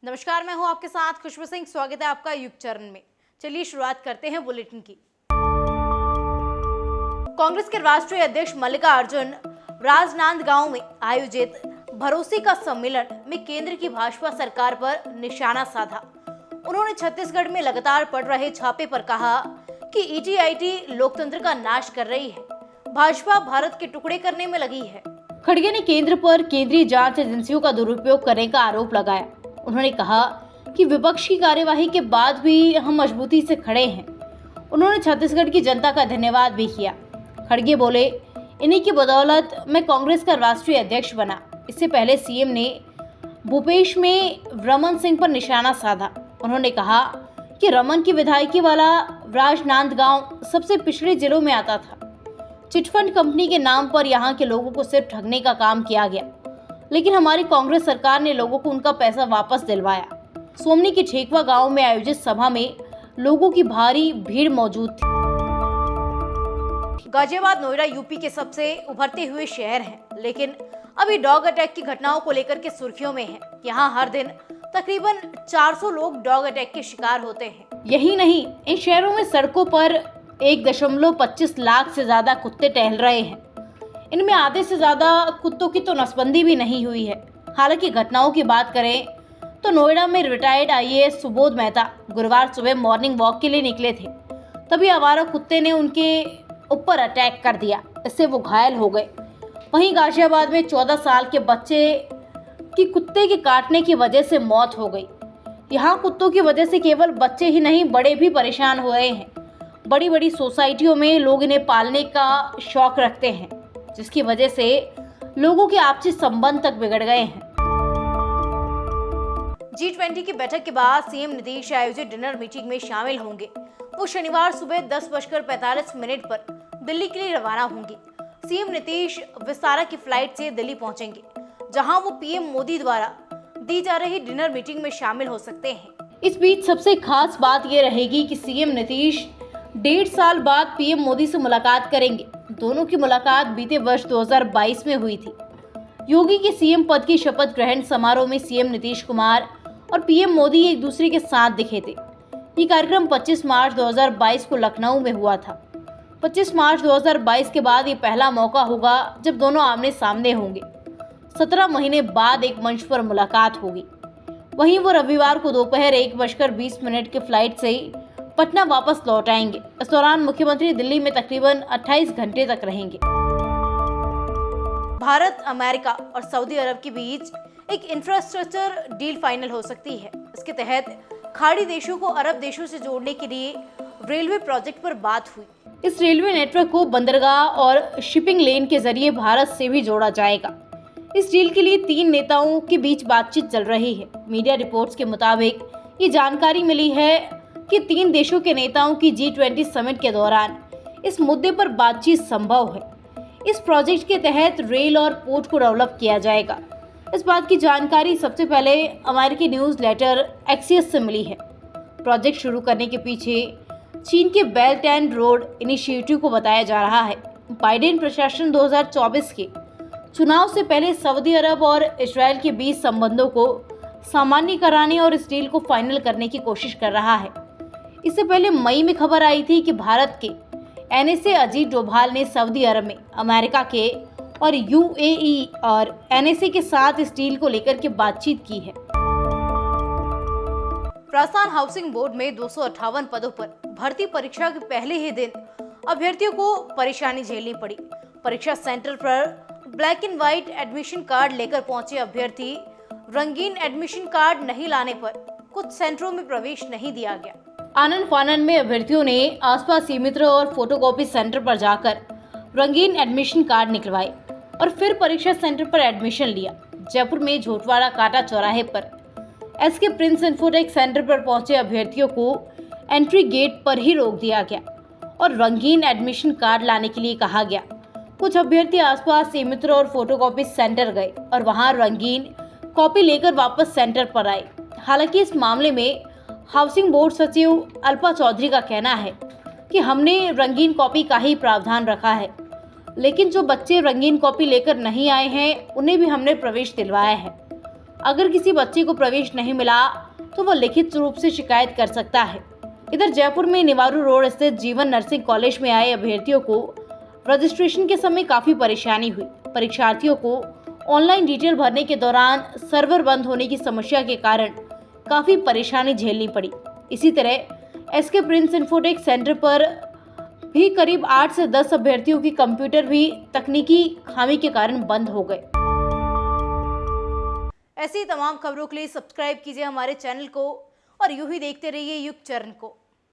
नमस्कार, मैं हूं आपके साथ खुशबू सिंह। स्वागत है आपका युग चरण में। चलिए शुरुआत करते हैं बुलेटिन की। कांग्रेस के राष्ट्रीय अध्यक्ष मल्लिकार्जुन राजनांदगांव में आयोजित भरोसे का सम्मेलन में केंद्र की भाजपा सरकार पर निशाना साधा। उन्होंने छत्तीसगढ़ में लगातार पड़ रहे छापे पर कहा कि ईटीआईटी लोकतंत्र का नाश कर रही है, भाजपा भारत के टुकड़े करने में लगी है। खड़गे ने केंद्र पर केंद्रीय जांच एजेंसियों का दुरुपयोग करने का आरोप लगाया। उन्होंने कहा कि विपक्ष की कार्यवाही के बाद भी हम मजबूती से खड़े हैं। उन्होंने छत्तीसगढ़ की जनता का धन्यवाद भी किया। खड़गे बोले, इन्हीं की बदौलत मैं कांग्रेस का राष्ट्रीय अध्यक्ष बना। इससे पहले सीएम ने भूपेश में रमन सिंह पर निशाना साधा। उन्होंने कहा कि रमन की विधायकी वाला राजनांदगांव सबसे पिछड़े जिलों में आता था। चिटफंड कंपनी के नाम पर यहाँ के लोगों को सिर्फ ठगने का काम किया गया, लेकिन हमारी कांग्रेस सरकार ने लोगों को उनका पैसा वापस दिलवाया। सोमनी के ठेकवा गांव में आयोजित सभा में लोगों की भारी भीड़ मौजूद थी। गाजियाबाद नोएडा यूपी के सबसे उभरते हुए शहर हैं, लेकिन अभी डॉग अटैक की घटनाओं को लेकर के सुर्खियों में है। यहाँ हर दिन तकरीबन 400 लोग डॉग अटैक के शिकार होते हैं। यही नहीं, इन शहरों में सड़कों पर 1.25 लाख से ज्यादा कुत्ते टहल रहे हैं। इनमें आधे से ज्यादा कुत्तों की तो नसबंदी भी नहीं हुई है। हालांकि घटनाओं की बात करें तो नोएडा में रिटायर्ड आईएएस सुबोध मेहता गुरुवार सुबह मॉर्निंग वॉक के लिए निकले थे, तभी आवारा कुत्ते ने उनके ऊपर अटैक कर दिया। इससे वो घायल हो गए। वहीं गाजियाबाद में 14 साल के बच्चे की कुत्ते के काटने की वजह से मौत हो गई। यहाँ कुत्तों की वजह से केवल बच्चे ही नहीं, बड़े भी परेशान हो रहे हैं। बड़ी बड़ी सोसाइटियों में लोग इन्हें पालने का शौक रखते हैं, जिसकी वजह से लोगों के आपसी संबंध तक बिगड़ गए हैं। G20 की बैठक के बाद सीएम नीतीश आयोजित डिनर मीटिंग में शामिल होंगे। वो शनिवार सुबह 10:45 पर दिल्ली के लिए रवाना होंगे। सीएम नीतीश विस्तारा की फ्लाइट से दिल्ली पहुंचेंगे, जहां वो पीएम मोदी द्वारा दी जा रही डिनर मीटिंग में शामिल हो सकते हैं। इस बीच सबसे खास बात ये रहेगी कि सीएम नीतीश 1.5 साल बाद पीएम मोदी से मुलाकात करेंगे। दोनों की मुलाकात बीते वर्ष 2022 में हुई थी। योगी के सीएम पद की शपथ ग्रहण समारोह में सीएम नीतीश कुमार और पीएम मोदी एक दूसरे के साथ दिखे थे। ये कार्यक्रम 25 मार्च 2022 को लखनऊ में हुआ था। 25 मार्च 2022 के बाद ये पहला मौका होगा जब दोनों आमने सामने होंगे। 17 महीने बाद एक मंच पर मुलाकात होगी। वहीं वो रविवार को दोपहर 1:20 की फ्लाइट से पटना वापस लौट आएंगे। इस दौरान मुख्यमंत्री दिल्ली में तकरीबन 28 घंटे तक रहेंगे। भारत, अमेरिका और सऊदी अरब के बीच एक इंफ्रास्ट्रक्चर डील फाइनल हो सकती है। इसके तहत खाड़ी देशों को अरब देशों से जोड़ने के लिए रेलवे प्रोजेक्ट पर बात हुई। इस रेलवे नेटवर्क को बंदरगाह और शिपिंग लेन के जरिए भारत से भी जोड़ा जाएगा। इस डील के लिए 3 नेताओं के बीच बातचीत चल रही है। मीडिया रिपोर्ट्स के मुताबिक ये जानकारी मिली है कि 3 देशों के नेताओं की G20 समिट के दौरान इस मुद्दे पर बातचीत संभव है। इस प्रोजेक्ट के तहत रेल और पोर्ट को डेवलप किया जाएगा। इस बात की जानकारी सबसे पहले अमेरिकी न्यूज़ लेटर एक्सियस से मिली है। प्रोजेक्ट शुरू करने के पीछे चीन के बेल्ट एंड रोड इनिशिएटिव को बताया जा रहा है। बाइडेन प्रशासन 2024 के चुनाव से पहले सऊदी अरब और इजरायल के बीच संबंधों को सामान्य कराने और इस डील को फाइनल करने की कोशिश कर रहा है। इससे पहले मई में खबर आई थी कि भारत के एनएसए अजीत डोभाल ने सऊदी अरब में अमेरिका के और यूएई और एनएसए के साथ इस डील को लेकर के बातचीत की है। राजस्थान हाउसिंग बोर्ड में 258 पदों पर भर्ती परीक्षा के पहले ही दिन अभ्यर्थियों को परेशानी झेलनी पड़ी। परीक्षा सेंटर पर black and white admission card लेकर पहुंचे अभ्यर्थी रंगीन एडमिशन कार्ड नहीं लाने पर कुछ सेंटरों में प्रवेश नहीं दिया गया। आनन फानन में अभ्यर्थियों ने आसपास मित्र और फोटोकॉपी सेंटर पर जाकर रंगीन एडमिशन कार्ड निकलवाए और फिर परीक्षा सेंटर पर एडमिशन लिया। जयपुर में झोटवाड़ा काटा चौराहे पर एसके प्रिंस इन्फोटेक सेंटर पर पहुंचे अभ्यर्थियों को एंट्री गेट पर ही रोक दिया गया और रंगीन एडमिशन कार्ड लाने के लिए कहा गया। कुछ अभ्यर्थी आसपास मित्र और फोटोकॉपी सेंटर गए और वहां रंगीन कॉपी लेकर वापस सेंटर पर आए। हालांकि इस मामले में हाउसिंग बोर्ड सचिव अल्पा चौधरी का कहना है कि हमने रंगीन कॉपी का ही प्रावधान रखा है, लेकिन जो बच्चे रंगीन कॉपी लेकर नहीं आए हैं उन्हें भी हमने प्रवेश दिलवाया है। अगर किसी बच्चे को प्रवेश नहीं मिला तो वो लिखित रूप से शिकायत कर सकता है। इधर जयपुर में निवारू रोड स्थित जीवन नर्सिंग कॉलेज में आए अभ्यर्थियों को रजिस्ट्रेशन के समय काफी परेशानी हुई। परीक्षार्थियों को ऑनलाइन डिटेल भरने के दौरान सर्वर बंद होने की समस्या के कारण काफी परेशानी झेलनी पड़ी। इसी तरह एसके प्रिंस इंफोटेक सेंटर पर भी करीब 8 से 10 अभ्यर्थियों की कंप्यूटर भी तकनीकी खामी के कारण बंद हो गए। ऐसी तमाम खबरों के लिए सब्सक्राइब कीजिए हमारे चैनल को और यूं ही देखते रहिए युग चरण को।